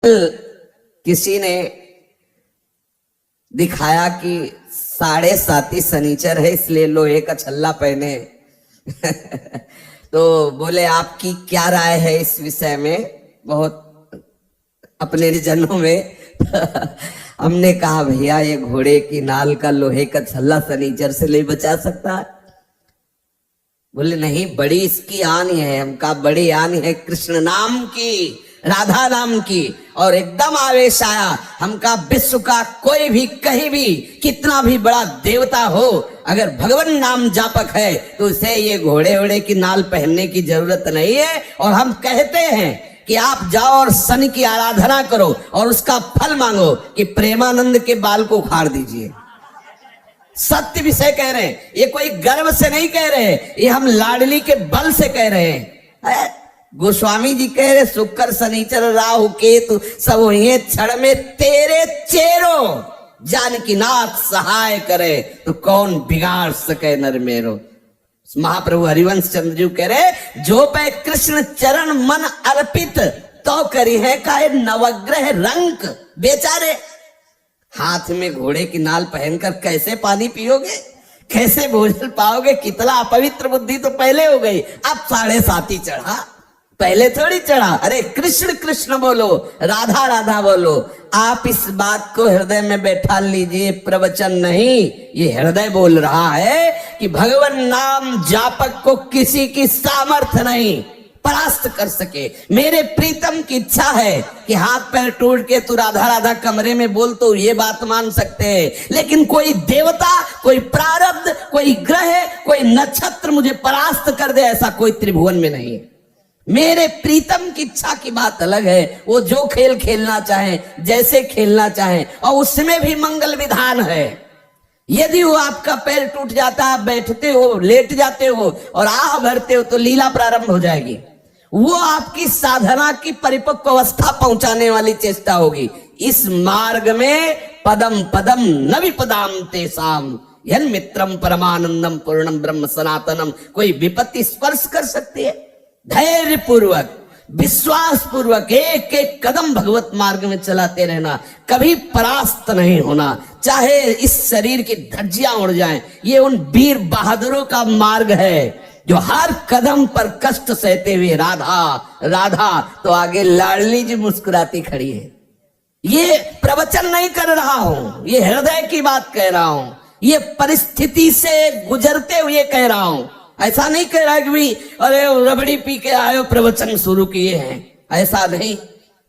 किसी ने दिखाया कि 7.5 शनिचर है इसलिए लोहे का छल्ला पहने तो बोले आपकी क्या राय है इस विषय में, बहुत अपने जनों में हमने कहा भैया ये घोड़े की नाल का लोहे का छल्ला शनिचर से नहीं बचा सकता। बोले नहीं, बड़ी इसकी आन है। हम कहा बड़ी आन है कृष्ण नाम की, राधा नाम की। और एकदम आवेश आया। हम कहा विश्व का कोई भी कहीं भी कितना भी बड़ा देवता हो, अगर भगवान नाम जापक है तो उसे ये घोड़े वोड़े की नाल पहनने की जरूरत नहीं है। और हम कहते हैं कि आप जाओ और शनि की आराधना करो और उसका फल मांगो कि प्रेमानंद के बाल को उखाड़ दीजिए। सत्य विषय कह रहे हैं, ये कोई गर्व से नहीं कह रहे, ये हम लाडली के बल से कह रहे हैं। गोस्वामी जी कह रहे शुक्र शनिचर राहु केतु सब हुए क्षण में तेरे चेरो, जानकी नाथ सहाय करे तो कौन बिगाड़ सके नर मेरो। महाप्रभु हरिवंश चंद्र जी कह रहे जो पे कृष्ण चरण मन अर्पित तो करी है काय नवग्रह रंक। बेचारे हाथ में घोड़े की नाल पहनकर कैसे पानी पियोगे, कैसे भोजन पाओगे, कितना अपवित्र बुद्धि तो पहले हो गई। अब 7.5 चढ़ा, पहले थोड़ी चढ़ा। अरे कृष्ण कृष्ण बोलो, राधा राधा बोलो। आप इस बात को हृदय में बैठा लीजिए, प्रवचन नहीं, ये हृदय बोल रहा है कि भगवान नाम जापक को किसी की सामर्थ्य नहीं परास्त कर सके। मेरे प्रीतम की इच्छा है कि हाथ पैर टूट के तू राधा राधा कमरे में बोल तो ये बात मान सकते हैं, लेकिन कोई देवता, कोई प्रारब्ध, कोई ग्रह, कोई नक्षत्र मुझे परास्त कर दे ऐसा कोई त्रिभुवन में नहीं है। मेरे प्रीतम की इच्छा की बात अलग है। वो जो खेल खेलना चाहे, जैसे खेलना चाहे, और उसमें भी मंगल विधान है। यदि वो आपका पैर टूट जाता, आप बैठते हो, लेट जाते हो और आह भरते हो तो लीला प्रारंभ हो जाएगी। वो आपकी साधना की परिपक्व अवस्था पहुंचाने वाली चेष्टा होगी। इस मार्ग में पदम पदम न विपदाम तेसाम यन मित्रम परमानंदम पूर्णम ब्रह्म सनातनम। कोई विपत्ति स्पर्श कर सकती है? धैर्य पूर्वक, विश्वास पूर्वक एक एक कदम भगवत मार्ग में चलाते रहना, कभी परास्त नहीं होना। चाहे इस शरीर की धज्जियां उड़ जाएं, ये उन वीर बहादुरों का मार्ग है जो हर कदम पर कष्ट सहते हुए राधा राधा तो आगे लाडली जी मुस्कुराती खड़ी है। ये प्रवचन नहीं कर रहा हूं, ये हृदय की बात कह रहा हूं, ये परिस्थिति से गुजरते हुए कह रहा हूं। ऐसा नहीं कह रहा कि भाई अरे रबड़ी पी के आयो प्रवचन शुरू किए हैं, ऐसा नहीं।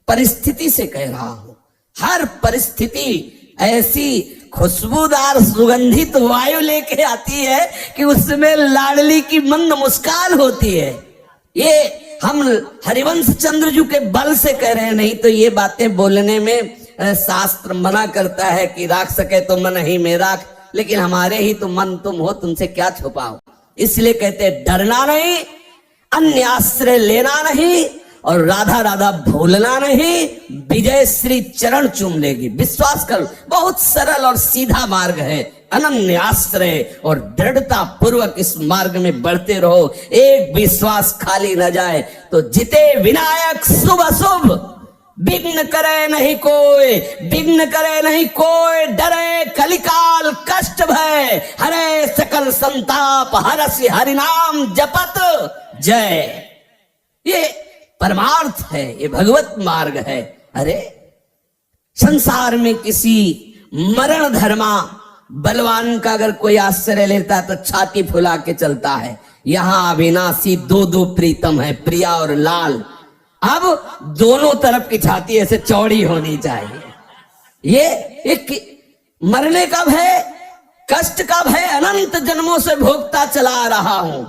परिस्थिति से कह रहा हूं। हर परिस्थिति ऐसी खुशबूदार सुगंधित वायु लेके आती है कि उसमें लाडली की मंद मुस्कान होती है। ये हम हरिवंश चंद्र जी के बल से कह रहे हैं, नहीं तो ये बातें बोलने में शास्त्र मना करता है कि राख सके तो मन ही में राख, लेकिन हमारे ही तो मन तुम हो, तुमसे क्या छुपाओ। इसलिए कहते डरना नहीं, अन्य आश्रय लेना नहीं और राधा राधा भूलना नहीं। विजय श्री चरण चूम लेगी, विश्वास करो। बहुत सरल और सीधा मार्ग है, अनन्य आश्रय और दृढ़ता पूर्वक इस मार्ग में बढ़ते रहो। एक विश्वास खाली न जाए तो जिते विनायक शुभ अशुभ, विघ्न करे नहीं कोई, विघ्न करे नहीं कोई, डरे कलिकाल कष्ट भय, हरे सकल संताप, हरसि हरि नाम जपत जय। ये परमार्थ है, ये भगवत मार्ग है। अरे संसार में किसी मरण धर्मा बलवान का अगर कोई आश्रय लेता है तो छाती फुला के चलता है। यहां अविनाशी दो प्रीतम है, प्रिया और लाल। अब दोनों तरफ की छाती ऐसे चौड़ी होनी चाहिए। ये एक मरने का भय, कष्ट का भय अनंत जन्मों से भोगता चला रहा हूं,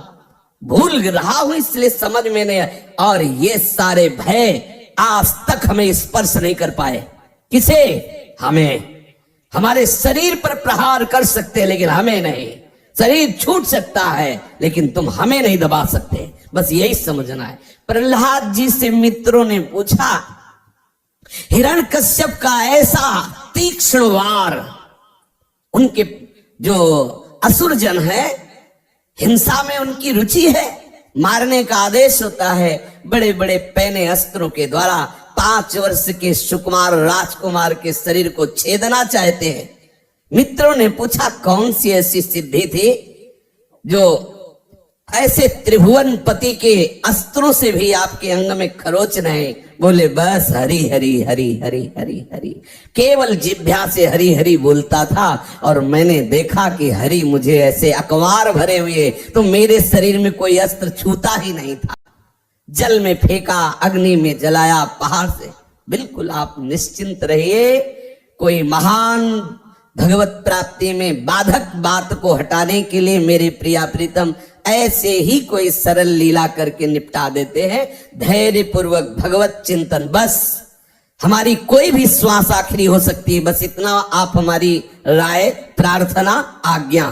भूल रहा हूं इसलिए समझ में नहीं। और ये सारे भय आज तक हमें स्पर्श नहीं कर पाए। किसे? हमें। हमारे शरीर पर प्रहार कर सकते लेकिन हमें नहीं। शरीर छूट सकता है लेकिन तुम हमें नहीं दबा सकते। बस यही समझना है। प्रहलाद जी से मित्रों ने पूछा, हिरण्यकश्यप का ऐसा तीक्ष्ण वार, उनके जो असुर जन है हिंसा में उनकी रुचि है, मारने का आदेश होता है, बड़े बड़े पैने अस्त्रों के द्वारा 5 वर्ष के सुकुमार राजकुमार के शरीर को छेदना चाहते हैं। मित्रों ने पूछा कौन सी ऐसी सिद्धि थी जो ऐसे त्रिभुवन पति के अस्त्रों से भी आपके अंग में खरोच नहीं? बोले बस हरि हरि हरि हरि हरि हरि, केवल जिह्वा से हरि हरि बोलता था और मैंने देखा कि हरि मुझे ऐसे अकवार भरे हुए, तो मेरे शरीर में कोई अस्त्र छूता ही नहीं था। जल में फेंका, अग्नि में जलाया, पहाड़ से। बिल्कुल आप निश्चिंत रहिए, कोई महान भगवत प्राप्ति में बाधक बात को हटाने के लिए मेरे प्रिया प्रीतम ऐसे ही कोई सरल लीला करके निपटा देते हैं। धैर्य पूर्वक भगवत चिंतन, बस हमारी कोई भी श्वास आखिरी हो सकती है, बस इतना आप हमारी राय, प्रार्थना, आज्ञा,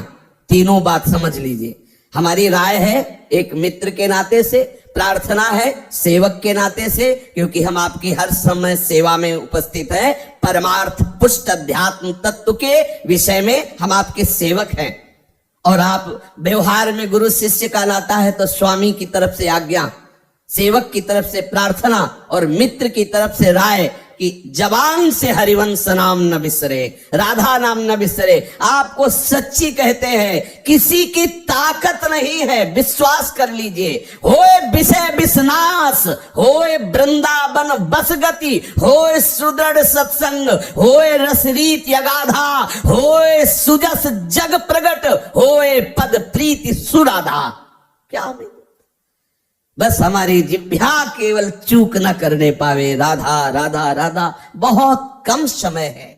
तीनों बात समझ लीजिए। हमारी राय है एक मित्र के नाते से, प्रार्थना है सेवक के नाते से, क्योंकि हम आपकी हर समय सेवा में उपस्थित हैं। परमार्थ पुष्ट अध्यात्म तत्व के विषय में हम आपके सेवक हैं, और आप व्यवहार में गुरु शिष्य का नाता है तो स्वामी की तरफ से आज्ञा, सेवक की तरफ से प्रार्थना और मित्र की तरफ से राय कि जबान से हरिवंश नाम न बिसरे, राधा नाम न बिसरे। आपको सच्ची कहते हैं, किसी की ताकत नहीं है, विश्वास कर लीजिए। होए विषय विस्नाश, होए वृंदावन बस गति, होए सुदृढ़ सत्संग, होए रसरीत यगाधा, होए सुजस जग प्रगट, होए पद प्रीति सुराधा। क्या भी बस हमारी जिह्वा केवल चूक न करने पावे। राधा राधा राधा, बहुत कम समय है।